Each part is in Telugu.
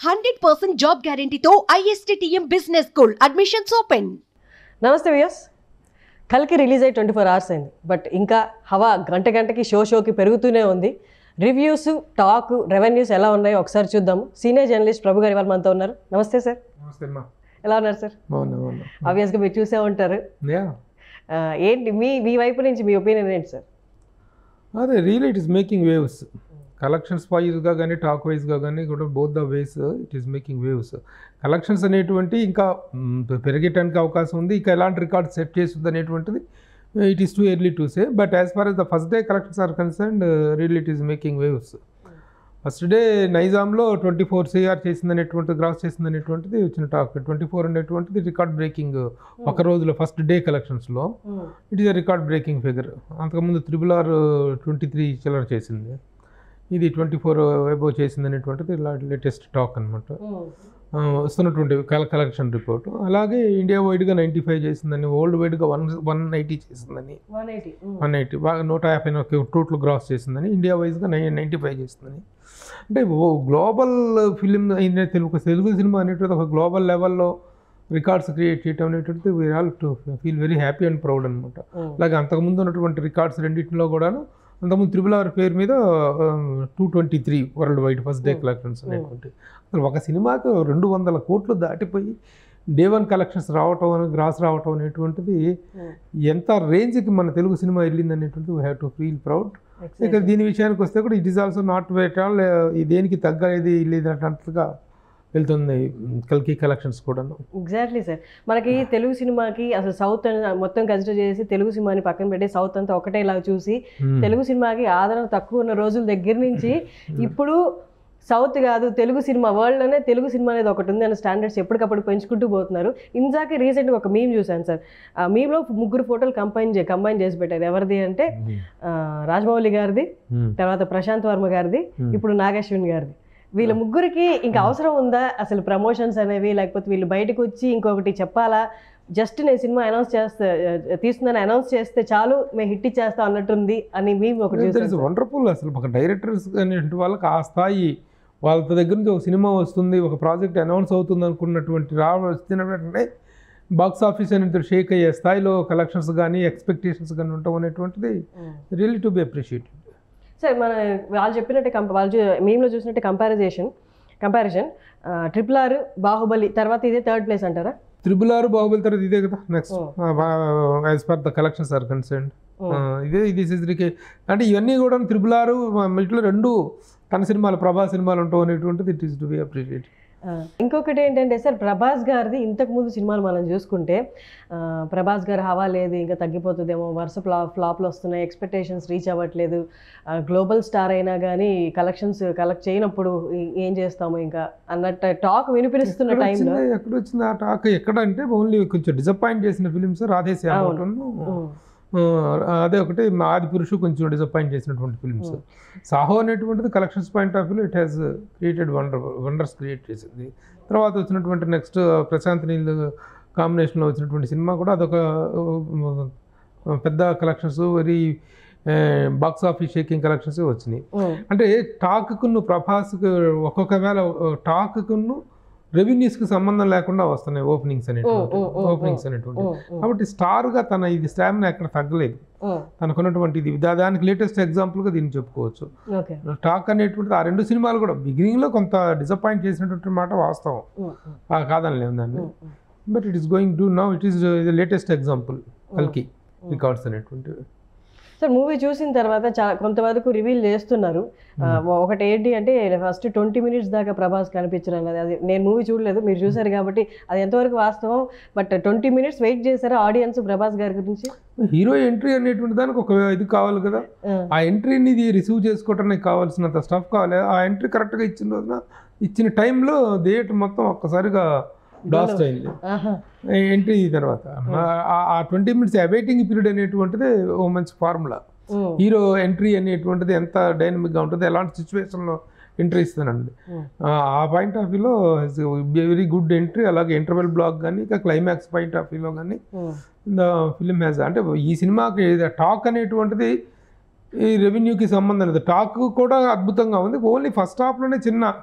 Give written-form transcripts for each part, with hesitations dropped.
100% జాబ్ గ్యారంటీతో ISTTM business school admissions open. నమస్తే వ్యూయర్స్. కల్కి రిలీజ్ అయ్యి 24 hours అయింది, బట్ ఇంకా హవా గంటకి షోకి పెరుగుతూనే ఉంది. రివ్యూస్, టాక్, రెవెన్యూస్ ఎలా ఉన్నాయో ఒకసారి చూద్దాము. సీనియర్ జర్నలిస్ట్ ప్రభు గారు ఇవాళ మనతో ఉన్నారు. నమస్తే సార్. నమస్తే అమ్మా. ఎలా ఉన్నారు సార్? ఆబ్వియస్గా మీరు చూసే ఉంటారు. ఏంటి మీ వైపు నుంచి మీ ఒపీనియన్ ఏంటి సార్? అదే real it is making waves. Collections వైజ్గా కానీ టాక్ వైజ్గా కానీ కూడా both the ways it is making waves. Collections అనేటువంటి ఇంకా పెరిగేటానికి అవకాశం ఉంది. ఇంకా ఎలాంటి రికార్డ్ సెట్ చేస్తుంది అనేటువంటిది it is too early to say. But as far as the first day collections are concerned real it is making waves. First day నైజాంలో 24 CR చేసిందనేటువంటి గ్రాస్ చేసిందనేటువంటిది వచ్చిన టాక్. 24 అనేటువంటిది రికార్డ్ బ్రేకింగ్ ఒక రోజులో ఫస్ట్ డే కలెక్షన్స్లో it is a record breaking figure. అంతకుముందు RRR 23 చిల్లర చేసింది, ఇది 24 అబోవ్ చేసింది అనేటువంటిది లేటెస్ట్ టాక్ అనమాట. వస్తున్నటువంటి కలెక్షన్ రిపోర్ట్. అలాగే ఇండియా వైడ్గా 95 చేసిందని, వరల్డ్ వైడ్గా 180 చేసిందని, 180 బాగా 150 టోటల్ గ్రాస్ చేసిందని, ఇండియా వైజ్గా 95 చేసిందని. అంటే గ్లోబల్ ఫిలిం అయిన తెలుగు సినిమా అనేటువంటి ఒక గ్లోబల్ లెవెల్లో రికార్డ్స్ క్రియేట్ చేయటం అనేటువంటిది we are all to feel very happy and proud అనమాట. అలాగే అంతకుముందు ఉన్నటువంటి రికార్డ్స్ రెండింటిలో కూడాను అంతకుముందు RRR పేరు మీద 223 world wide first day collections అనేటువంటి. అసలు ఒక సినిమాకి 200 కోట్లు దాటిపోయి డే 1 కలెక్షన్స్ రావటం, గ్రాస్ రావటం అనేటువంటిది ఎంత రేంజ్కి మన తెలుగు సినిమా వెళ్ళింది అనేటువంటిది we have to feel proud. ఇక దీని విషయానికి వస్తే కూడా it is also not wet all దేనికి తగ్గేది లేదన్నట్టుగా వెళ్తుంది కల్కి కలెక్షన్స్ కూడా. Exactly sir. మనకి తెలుగు సినిమాకి అసలు సౌత్ మొత్తం కన్సిడర్ చేసి తెలుగు సినిమాని పక్కన పెట్టి సౌత్ అంతా ఒకటేలా చూసి తెలుగు సినిమాకి ఆదరణ తక్కువ ఉన్న రోజుల దగ్గర నుంచి ఇప్పుడు సౌత్ కాదు తెలుగు సినిమా, వరల్డ్లోనే తెలుగు సినిమా అనేది ఒకటి ఉంది అనే స్టాండర్డ్స్ ఎప్పటికప్పుడు పెంచుకుంటూ పోతున్నారు. ఇందాక రీసెంట్గా ఒక మీమ్ చూశాను సార్. ఆ మీమ్లో 3 ఫోటోలు కంబైన్ చేసి పెట్టారు. ఎవరిది అంటే రాజమౌళి గారిది, తర్వాత ప్రశాంత్ వర్మ గారిది, ఇప్పుడు నాగశ్విన్ గారిది. వీళ్ళ ముగ్గురికి ఇంకా అవసరం ఉందా అసలు ప్రమోషన్స్ అనేవి? లేకపోతే వీళ్ళు బయటకు వచ్చి ఇంకొకటి చెప్పాలా? జస్ట్ నేను సినిమా తీస్తుందని అనౌన్స్ చేస్తే చాలు, మేము హిట్ ఇచ్చేస్తాం అన్నట్టుంది అని మేము ఒకటి వండర్ఫుల్. అసలు ఒక డైరెక్టర్స్ అనేటువంటి వాళ్ళకి ఆ స్థాయి, వాళ్ళ దగ్గర నుంచి ఒక సినిమా వస్తుంది, ఒక ప్రాజెక్ట్ అనౌన్స్ అవుతుంది అనుకున్నటువంటి వస్తున్నటువంటి బాక్స్ ఆఫీస్ అనేది షేక్ అయ్యే స్థాయిలో కలెక్షన్స్ కానీ ఎక్స్పెక్టేషన్స్ కానీ ఉండటం అనేటువంటిది really to be appreciated. Sir మన వాళ్ళు చెప్పినట్టే మేమ్లో చూసినట్టే కంపారిజన్ RRR, బాహుబలి తర్వాత ఇదే 3rd ప్లేస్ అంటారా? RRR, బాహుబలి తర్వాత ఇదే కదా next as per the collections are concerned. ఇదే అంటే ఇవన్నీ కూడా RRR ఇట్లా 2 తన సినిమాలు, ప్రభాస్ సినిమాలు ఉంటాం అనేటువంటిది it is to be appreciate. ఇంకొకటి ఏంటంటే సార్, ప్రభాస్ గారిది ఇంతకుముందు సినిమాలు మనం చూసుకుంటే ప్రభాస్ గారు హవా లేదు, ఇంకా తగ్గిపోతుందేమో, వరుస ఫ్లాప్లు వస్తున్నాయి, ఎక్స్పెక్టేషన్స్ రీచ్ అవ్వట్లేదు, గ్లోబల్ స్టార్ అయినా కానీ కలెక్షన్స్ కలెక్ట్ చేయనప్పుడు ఏం చేస్తాము ఇంకా అన్నట్టు టాక్ వినిపిస్తున్న టైంలో ఎక్కడ వచ్చింది ఆ టాక్? ఎక్కడంటే ఓన్లీ కొంచెం డిసప్పాయింట్ చేసిన ఫిలిమ్స్ రాధేశ్యామ, అదే ఒకటి ఆదిపురుషు కొంచెం డిసప్పాయింట్ చేసినటువంటి ఫిల్మ్స్. సాహో అనేటువంటిది కలెక్షన్స్ పాయింట్ ఆఫ్ వ్యూలో it has created wonders create చేసింది. తర్వాత వచ్చినటువంటి నెక్స్ట్ ప్రశాంత్ నీల్ కాంబినేషన్లో వచ్చినటువంటి సినిమా కూడా అదొక పెద్ద collections, very box office shaking collections వచ్చినాయి. అంటే టాక్కును ప్రభాస్కు ఒక్కొక్క వేళ టాక్కును రెవెన్యూస్కి సంబంధం లేకుండా వస్తున్నాయి ఓపెనింగ్స్ అనేటువంటి. కాబట్టి స్టార్గా తన ఇది స్టామినా ఎక్కడ తగ్గలేదు, తనకున్నటువంటి ఇది దానికి లేటెస్ట్ ఎగ్జాంపుల్గా దీన్ని చెప్పుకోవచ్చు. టాక్ అనేటువంటిది ఆ 2 సినిమాలు కూడా బిగినింగ్లో కొంత డిసప్పాయింట్ చేసినటువంటి మాట వాస్తవం, కాదనలేము దాన్ని. But it is going to now it is latest example కల్కి రికార్డ్స్ అనేటువంటివి. సార్ మూవీ చూసిన తర్వాత కొంతవరకు రివీల్ చేస్తున్నారు. ఒకటి ఏంటి అంటే ఫస్ట్ 20 minutes దాకా ప్రభాస్ కనిపించడం కదా, అది నేను మూవీ చూడలేదు, మీరు చూసారు కాబట్టి అది ఎంతవరకు వాస్తవం? బట్ 20 minutes వెయిట్ చేశారా ఆడియన్స్ ప్రభాస్ గారి గురించి? హీరో ఎంట్రీ అనేటువంటి దానికి ఒక ఇది కావాలి కదా, ఆ ఎంట్రీని రిసీవ్ చేసుకోవడానికి కావాల్సినంత స్టఫ్ కావాలి. ఆ ఎంట్రీ కరెక్ట్గా ఇచ్చిన రోజున ఇచ్చిన టైంలో థియేటర్ మొత్తం ఒక్కసారిగా బ్లాస్ట్ అయింది ఎంట్రీ తర్వాత. ఆ 20 minutes అవైటింగ్ పీరియడ్ అనేటువంటిది ఓ మంచి ఫార్ములా. హీరో ఎంట్రీ అనేటువంటిది ఎంత డైనమిక్గా ఉంటుంది, ఎలాంటి సిచ్యువేషన్లో ఎంట్రీ ఇస్తానండి. ఆ పాయింట్ ఆఫ్ వ్యూలో వెరీ గుడ్ ఎంట్రీ. అలాగే ఇంటర్వెల్ బ్లాక్ కానీ ఇక క్లైమాక్స్ పాయింట్ ఆఫ్ వ్యూలో కానీ ద ఫిలిం హ్యాజ్, అంటే ఈ సినిమాకి టాక్ అనేటువంటిది ఈ రెవెన్యూకి సంబంధం లేదు. టాక్ కూడా అద్భుతంగా ఉంది. ఓన్లీ ఫస్ట్ హాఫ్లోనే చిన్న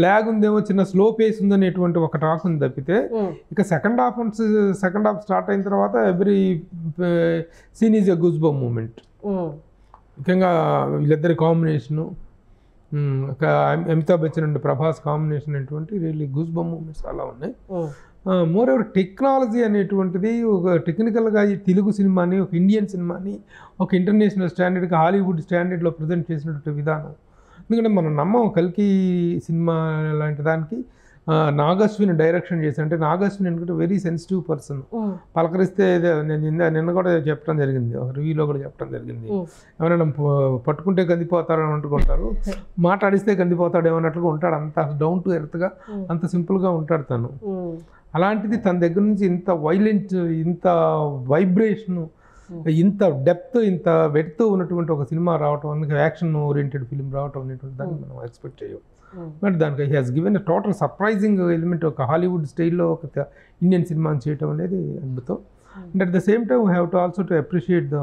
ల్యాగ్ ఉందేమో, చిన్న స్లో పేస్ ఉందనేటువంటి ఒక టాక్ ఉంది తప్పితే ఇక సెకండ్ హాఫ్ స్టార్ట్ అయిన తర్వాత every scene is a goose bump moment. ముఖ్యంగా వీళ్ళిద్దరి combination, Amitabh Bachchan and Prabhas combination అనేటువంటి రియల్లీ గూస్ బమ్ మూమెంట్స్ అలా ఉన్నాయి. మోర్ ఎవర్ టెక్నాలజీ అనేటువంటిది ఒక టెక్నికల్గా ఈ తెలుగు సినిమాని, ఒక ఇండియన్ సినిమాని ఒక ఇంటర్నేషనల్ స్టాండర్డ్గా హాలీవుడ్ స్టాండర్డ్లో ప్రజెంట్ చేసినటువంటి విధానం. ఎందుకంటే మనం నమ్మం కల్కి సినిమా లాంటి దానికి నాగశ్విని డైరెక్షన్ చేసి, అంటే నాగశ్విని ఎందుకంటే వెరీ సెన్సిటివ్ పర్సన్. పలకరిస్తే నేను నిన్న కూడా చెప్పడం జరిగింది, ఒక రివ్యూలో కూడా చెప్పడం జరిగింది, ఎవరైనా పట్టుకుంటే కందిపోతారని అనుకుంటారు, మాట్లాడిస్తే కందిపోతాడు ఏమన్నట్లుగా ఉంటాడు. అంత డౌన్ టు ఎర్త్గా, అంత సింపుల్గా ఉంటాడు తను. అలాంటిది తన దగ్గర నుంచి ఇంత వైలెంట్, ఇంత వైబ్రేషను, ఇంత డెప్త్, ఇంత వెడ్త్ ఉన్నటువంటి ఒక సినిమా రావటం, అందుకే యాక్షన్ ఓరియంటెడ్ ఫిలిం రావటం అనేటువంటి దాన్ని మనం ఎక్స్పెక్ట్ చేయం. బట్ దానికి he has given a total surprising element. ఒక హాలీవుడ్ స్టైల్లో ఒక ఇండియన్ సినిమాని చేయటం అనేది అద్భుతం. And at the same time we have to also to appreciate the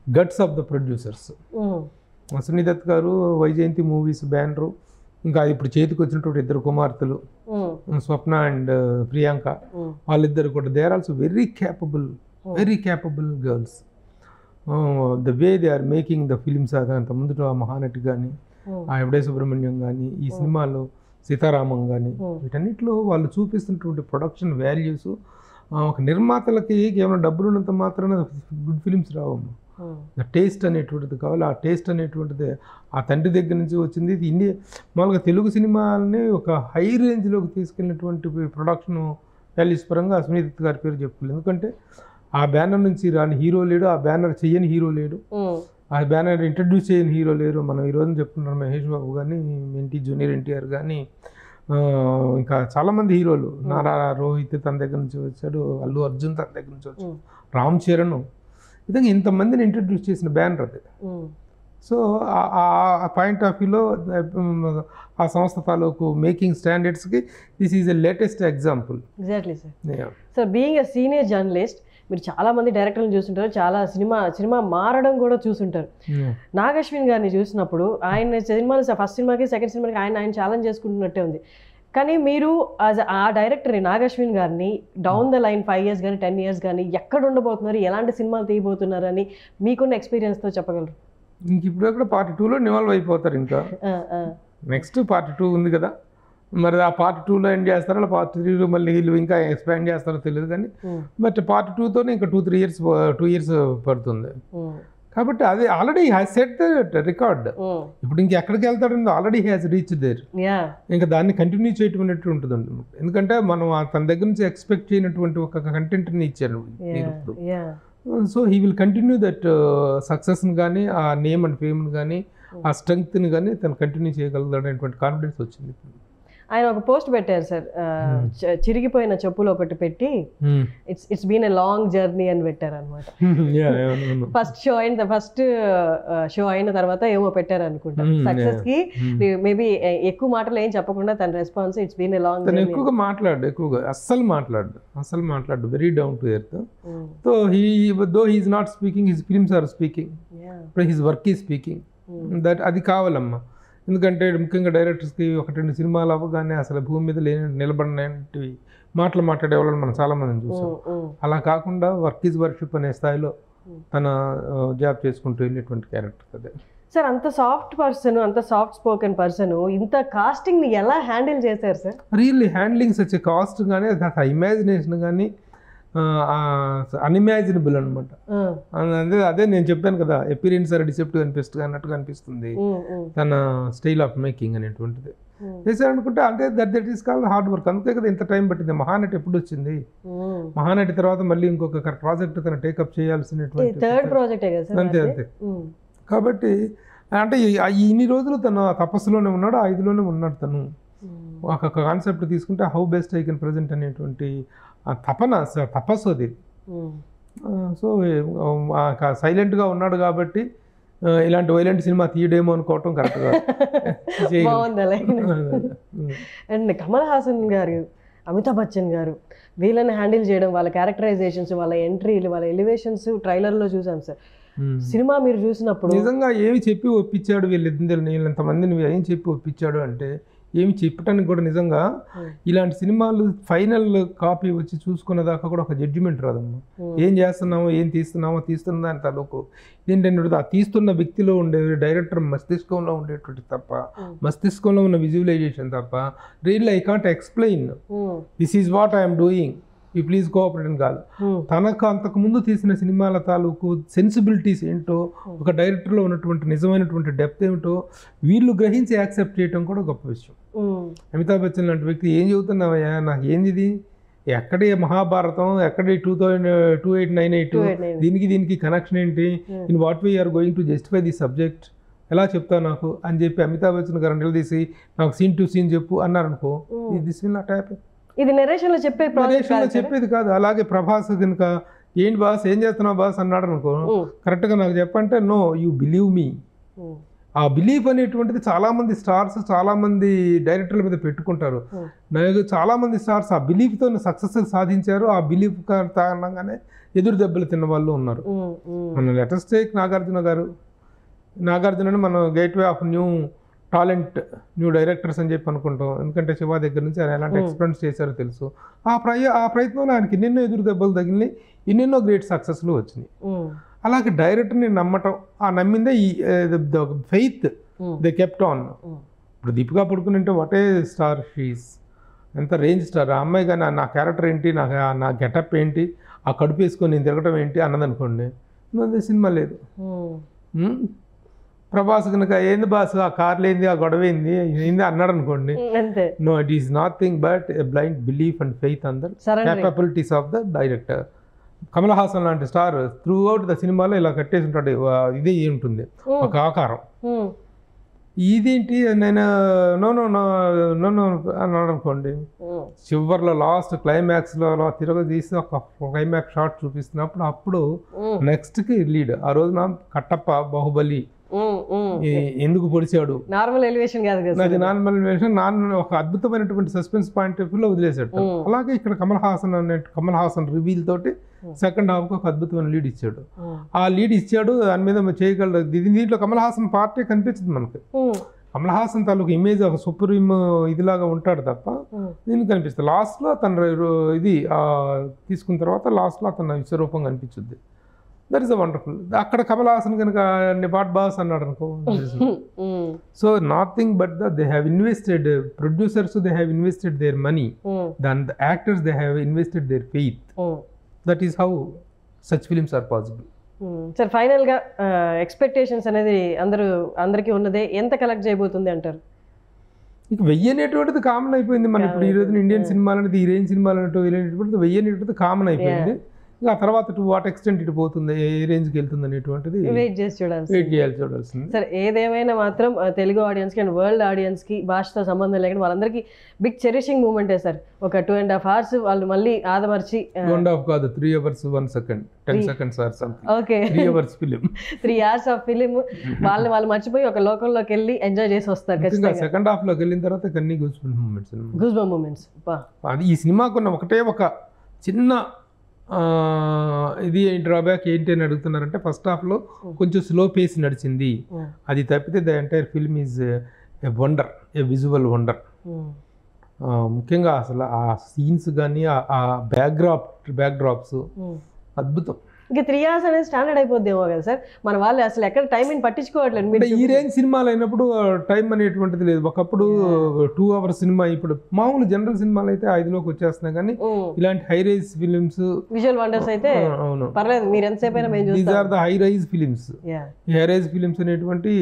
guts of the producers. Sunil Dutt గారు వైజయంతి మూవీస్ బ్యానరు, ఇంకా ఇప్పుడు చేతికి వచ్చినటువంటి ఇద్దరు కుమార్తెలు స్వప్న అండ్ ప్రియాంక, వాళ్ళిద్దరు కూడా they are also very capable girls. The way they are making the films. అంత ముందు మహానటి కానీ, ఎవడే సుబ్రహ్మణ్యం కానీ, ఈ సినిమాలో సీతారామం కానీ, వీటన్నిటిలో వాళ్ళు చూపిస్తున్నటువంటి ప్రొడక్షన్ వాల్యూస్, ఒక నిర్మాతలకి కేవలం డబ్బులు ఉన్నంత మాత్రాన గుడ్ ఫిలిమ్స్ రావమ్మా. టేస్ట్ అనేటువంటిది కావాలి. ఆ టేస్ట్ అనేటువంటిది ఆ తండ్రి దగ్గర నుంచి వచ్చింది. ఇది ఇండియా మామూలుగా తెలుగు సినిమాలని ఒక హై రేంజ్లోకి తీసుకెళ్ళినటువంటి ప్రొడక్షన్ వాల్యూస్ పరంగా సునీల్ దత్ గారి పేరు చెప్పుకోలేదు. ఎందుకంటే ఆ బ్యానర్ నుంచి రాని హీరో లేడు, ఆ బ్యానర్ చెయ్యని హీరో లేడు, ఆ బ్యానర్ ఇంట్రడ్యూస్ చేయని హీరో లేరు. మనం ఈరోజు చెప్పుకున్నాం మహేష్ బాబు కానీ, జూనియర్ ఎన్టీఆర్ కానీ, ఇంకా చాలామంది హీరోలు, నారా రోహిత్ తన దగ్గర నుంచి వచ్చాడు, అల్లు అర్జున్ తన దగ్గర నుంచి వచ్చాడు, రామ్ చరణ్, విధంగా ఇంతమందిని ఇంట్రడ్యూస్ చేసిన బ్యానర్ అది. సో ఆ పాయింట్ ఆఫ్ వ్యూలో ఆ సంస్థ తాలూకు మేకింగ్ స్టాండర్డ్స్కి this is a latest example. Exactly sir. Sir being a senior journalist, మీరు చాలామంది డైరెక్టర్లు చూస్తుంటారు, చాలా సినిమా మారడం కూడా చూస్తుంటారు. నాగశ్విన్ గారిని చూసినప్పుడు ఆయన సినిమాలు ఫస్ట్ సినిమాకి సెకండ్ సినిమాకి ఆయన ఛాలెంజ్ చేసుకుంటున్నట్టే ఉంది. కానీ మీరు ఆ డైరెక్టర్ని నాగశ్విన్ గారిని డౌన్ ద లైన్ 5 years కానీ 10 years కానీ ఎక్కడ ఉండబోతున్నారు, ఎలాంటి సినిమాలు తీయబోతున్నారు అని మీకున్న ఎక్స్పీరియన్స్తో చెప్పగలరు? ఇంక ఇప్పుడు అక్కడ పార్ట్ 2లో ఇన్వాల్వ్ అయిపోతారు. ఇంకా నెక్స్ట్ పార్ట్ 2 ఉంది కదా, మరి ఆ పార్ట్ 2లో ఎండ్ చేస్తారో, అలా పార్ట్ 3లో మళ్ళీ వీళ్ళు ఇంకా ఎక్స్పాండ్ చేస్తారో తెలియదు. కానీ బట్ పార్ట్ 2తోనే ఇంకా 2 years పడుతుంది. కాబట్టి అది already has set the record. ఇప్పుడు ఇంకెక్కడికి వెళ్తాడని ఆల్రెడీ హ్యాస్ రీచ్ దేర్. ఇంకా దాన్ని కంటిన్యూ చేయటం అనేట్టు ఉంటుంది. ఎందుకంటే మనం తన దగ్గర నుంచి ఎక్స్పెక్ట్ చేయనటువంటి ఒక కంటెంట్ని ఇచ్చారు ఇప్పుడు. So he will continue that సక్సెస్ని కానీ, ఆ నేమ్ అండ్ ఫేమ్ని కానీ, ఆ స్ట్రెంగ్త్ని కానీ తను కంటిన్యూ చేయగలుగుతాడు అనేటువంటి కాన్ఫిడెన్స్ వచ్చింది. ఆయన ఒక పోస్ట్ పెట్టారు సార్, చిరిగిపోయిన చెప్పులు ఒకటి పెట్టి it's been a long journey అని పెట్టారు అనమాట. ఫస్ట్ షో అయిన తర్వాత ఏమో పెట్టారు అనుకుంటా. సక్సెస్ కి మేబీ ఎక్కువ మాటలు ఏం చెప్పకుండా తన response it's been a long journey. ఎక్కువగా అస్సలు మాట్లాడు very down to earth. So though he is not speaking, his films are speaking, his work is speaking. That అది కావాలమ్మా. ఎందుకంటే ముఖ్యంగా డైరెక్టర్స్కి 1-2 సినిమాలు అవ్వగానే అసలు భూమి మీద నిలబడినవి మాట్లాడే వాళ్ళని మనం చాలామందిని చూసాం. అలా కాకుండా వర్క్ ఈజ్ వర్షిప్ అనే స్థాయిలో తన జాబ్ చేసుకుంటూ వెళ్ళేటువంటి క్యారెక్టర్ అదే. సార్ అంత సాఫ్ట్ పర్సన్, అంత సాఫ్ట్ స్పోకెన్ పర్సన్, ఇంత కాస్టింగ్ని ఎలా హ్యాండిల్ చేశారు sir? Really handling such cost కానీ, ఇమాజినేషన్ కానీ అన్ఇమాజినబుల్ అనమాట. అదే నేను చెప్పాను కదా, అపీరియన్స్ ఆర్ డిసెప్టివ్ అన్నట్టుగా అనిపిస్తుంది తన స్టైల్ ఆఫ్ మేకింగ్ అనేటువంటిది. చేశారనుకుంటే అంటే that is called hard work. అందుకే కదా ఇంత టైం పట్టింది. మహానటి ఎప్పుడు వచ్చింది? మహానటి తర్వాత మళ్ళీ ఇంకొక ప్రాజెక్ట్ తను టేకప్ చేయాల్సినటువంటి థర్డ్ ప్రాజెక్ట్ అంతే. కాబట్టి అంటే ఇన్ని రోజులు తను తపస్సులోనే ఉన్నాడు, ఆ ఇదిలోనే ఉన్నాడు. తను ఒక కాన్సెప్ట్ తీసుకుంటే how best I can present అనేటువంటి తపస్సు అది. సో సైలెంట్గా ఉన్నాడు కాబట్టి ఇలాంటి వైలెంట్ సినిమా తీయడేమో అనుకోవటం కరెక్ట్ కాదు. అండ్ కమల్ హాసన్ గారు, అమితాబ్ బచ్చన్ గారు, వీళ్ళని హ్యాండిల్ చేయడం, వాళ్ళ క్యారెక్టరైజేషన్స్, వాళ్ళ ఎంట్రీలు, వాళ్ళ ఎలివేషన్స్ ట్రైలర్లో చూసాం సార్. సినిమా మీరు చూసినప్పుడు నిజంగా ఏమి చెప్పి ఒప్పించాడు వీళ్ళింతమందిని, ఏం చెప్పి ఒప్పించాడు అంటే ఏమి చెప్పటానికి కూడా నిజంగా ఇలాంటి సినిమాలు ఫైనల్ కాపీ వచ్చి చూసుకున్న దాకా కూడా ఒక జడ్జిమెంట్ రాదమ్మా. ఏం చేస్తున్నామో ఏం తీస్తున్నా అని తలకు ఏంటంటే ఆ తీస్తున్న వ్యక్తిలో ఉండే డైరెక్టర్ మస్తిష్కంలో ఉండేటువంటి తప్ప, మస్తిష్కంలో ఉన్న విజువలైజేషన్ తప్ప real I can't explain this is what I'm doing, ఈ ప్లీజ్ కోఆపరేట్ అని కాదు. తనకు అంతకుముందు తీసిన సినిమాల తాలూకు సెన్సిబిలిటీస్ ఏంటో, ఒక డైరెక్టర్లో ఉన్నటువంటి నిజమైనటువంటి డెప్త్ ఏమిటో వీళ్ళు గ్రహించి యాక్సెప్ట్ చేయడం కూడా గొప్ప విషయం. అమితాబ్ బచ్చన్ లాంటి వ్యక్తి ఏం చెబుతున్నావయ్యా, నాకు ఏంది ఇది, ఎక్కడే మహాభారతం, ఎక్కడే 2898, దీనికి కనెక్షన్ ఏంటి, in what way are going to justify the subject, ఎలా చెప్తావు నాకు అని చెప్పి అమితాబ్ బచ్చన్ గారు నిలదీసి నాకు సీన్ టు సీన్ చెప్పు అన్నారనుకో, దిస్ విల్ నాట్ హ్యాపెన్. ఇది నెరేషన్లో చెప్పేది కాదు. అలాగే ప్రభాస్ కనుక ఏంటి బాస్ ఏం చేస్తున్నావు బాస్ అన్నాడు అనుకో, కరెక్ట్గా నాకు చెప్పంటే నో యూ బిలీవ్ మీ. ఆ బిలీఫ్ అనేటువంటిది చాలామంది స్టార్స్, చాలామంది డైరెక్టర్ల మీద పెట్టుకుంటారు. చాలామంది స్టార్స్ ఆ బిలీఫ్తో సక్సెస్ సాధించారు. ఆ బిలీఫ్ కారణంగానే ఎదురు దెబ్బలు తిన్న వాళ్ళు ఉన్నారు. మన లెటెస్ట్ టేక్ నాగార్జున మన gateway of new talent, new directors అని చెప్పి అనుకుంటాం. ఎందుకంటే శివ దగ్గర నుంచి ఆయన ఎలాంటి ఎక్స్పెరిమెంట్స్ చేశారో తెలుసు. ఆ ప్రయత్నంలో ఆయనకి ఎన్నెన్నో ఎదురు దెబ్బలు తగిలినాయి, ఎన్నెన్నో గ్రేట్ సక్సెస్లు వచ్చినాయి. అలాగే డైరెక్టర్ని నమ్మటం, ఆ నమ్మిందే ఈ ఫెయిత్ దే కెప్ట్ ఆన్. ఇప్పుడు దీపికా పడుకుని అంటే వాట్ ఏ స్టార్ షీస్, ఎంత రేంజ్ స్టార్. ఆ అమ్మాయి కానీ నా క్యారెక్టర్ ఏంటి, నా గెటప్ ఏంటి, ఆ కడుపు వేసుకొని నేను తిరగటం ఏంటి అన్నదనుకోండి, సినిమా లేదు. ప్రభాస్ కనుక ఏంది బాస్ ఆ కార్లు ఏంది, ఆ గొడవ ఏంది అన్నాడు అనుకోండి, no it is nothing but a blind belief and faith on the capabilities of the director. Kamal Haasan లాంటి స్టార్ త్రూ అవుట్ ద సినిమాలో ఇలా కట్టేసి ఉంటాడు, ఇది ఉంటుంది ఒక ఆకారం. ఇదేంటి నేను no no no no no అన్నాడు అనుకోండి, చివరిలో లాస్ట్ క్లైమాక్స్లో తీసి ఒక క్లైమాక్స్ షాట్ చూపిస్తున్నప్పుడు అప్పుడు నెక్స్ట్కి లీడ్. ఆ రోజున కట్టప్ప బాహుబలి ఎందుకు పొడిచాడు, నార్మల్ ఎలివేషన్ కాదు కదా, అది నార్మల్ ఎలివేషన్, ఒక అద్భుతమైనటువంటి సస్పెన్స్ పాయింట్ ఆఫ్ వ్యూలో వదిలేసాడు. అలాగే ఇక్కడ కమల్ హాసన్ రివీల్ తోటి సెకండ్ హాఫ్కి ఒక అద్భుతమైన లీడ్ ఇచ్చాడు. ఆ లీడ్ ఇచ్చాడు, దాని మీద చేయగలడు. దీంట్లో కమల్ హాసన్ పార్టీ కనిపించదు మనకి. కమల్ హాసన్ తాలూకు ఇమేజ్ ఒక సుప్రీం ఇదిలాగా ఉంటాడు తప్ప దీనికి కనిపిస్తుంది. లాస్ట్లో తన ఇది తీసుకున్న తర్వాత లాస్ట్లో తన విశ్వరూపం కనిపించుద్ది. That is a wonderful. అక్కడ కమల్ హాసన్ కనుక వాట్ బాస్ అన్నాడు అనుకో, so nothing but they have invested, producers they have invested their money, then the actors they have invested their faith. That is how such films are possible. Sir ఫైనల్గా ఎక్స్పెక్టేషన్స్ అనేది అందరికీ ఉన్నదే, ఎంత కలెక్ట్ చేయబోతుంది అంటారు? ఇక 1000 అనేటువంటిది కామన్ అయిపోయింది. మన ఇప్పుడు ఈ రోజున ఇండియన్ సినిమాలు అనేది, ఈ రేంజ్ సినిమాలు అంటే 1000 అనేటువంటిది కామన్ అయిపోయింది. ఆ తర్వాత టు వాట్ ఎక్స్టెంట్ ఇటు పోతుంది, ఏ రేంజ్కి వెళ్తుంది అనేటువంటిది వెయిట్ చేయాలి చూడాల్సింది. సరే ఏదేమైనా మాత్రం తెలుగు ఆడియన్స్కి అండ్ వరల్డ్ ఆడియన్స్కి భాషతో సంబంధం లేకుండా వాళ్ళందరికీ బిగ్ చెరిషింగ్ మూమెంటే సార్. ఒక 2.5 hours వాళ్ళు మళ్ళీ ఆదమర్చి, 2.5 కాదు 3 hours 1 second 10 seconds or something. Okay 3 hours film 3 hours of film వాళ్ళు మర్చిపోయి ఒక లోకంలోకి వెళ్ళి ఎంజాయ్ చేసి వస్తారు. సెకండ్ హాఫ్ లోకి వెళ్ళిన తర్వాత కన్నీ గూస్ బంప్ మూమెంట్స్. అది ఈ సినిమాకున్న ఒకటే ఒక చిన్న ఇది డ్రాబ్యాక్ ఏంటి అని అడుగుతున్నారంటే, ఫస్ట్ హాఫ్లో కొంచెం స్లో పేస్ నడిచింది. అది తప్పితే the entire film is a wonder, A visual wonder. ముఖ్యంగా అసలు ఆ సీన్స్ కానీ ఆ బ్యాక్డ్రాప్స్ అద్భుతం. ఇంకా 3 hours అనేది స్టాండర్డ్ అయిపోద్దేమో కదా సార్, మన వాళ్ళు అసలు ఎక్కడ టైం పట్టించుకోవట్లేదు. ఈ రేంజ్ సినిమాలు అయినప్పుడు టైం అనేటువంటిది లేదు. ఒకప్పుడు 2 hours సినిమా, ఇప్పుడు మామూలు జనరల్ సినిమాలు అయితే 5లోకి వచ్చేస్తున్నాయి. కానీ ఇలాంటి high rise films, visual wonders అయితే అవును పర్లేదు, మీరు ఎంతసేపు అయినా మేము చూస్తాం. These are the high rise films. ఈ హై రైజ్ ఫిలిమ్స్ అనేటువంటి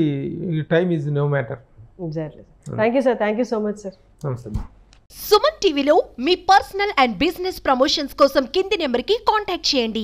time is no matter. Thank you sir, thank you so much sir. నమస్తే. సుమన్ టీవీలో మీ పర్సనల్ అండ్ బిజినెస్ ప్రమోషన్స్ కోసం కింది నెంబర్కి కాంటాక్ట్ చేయండి.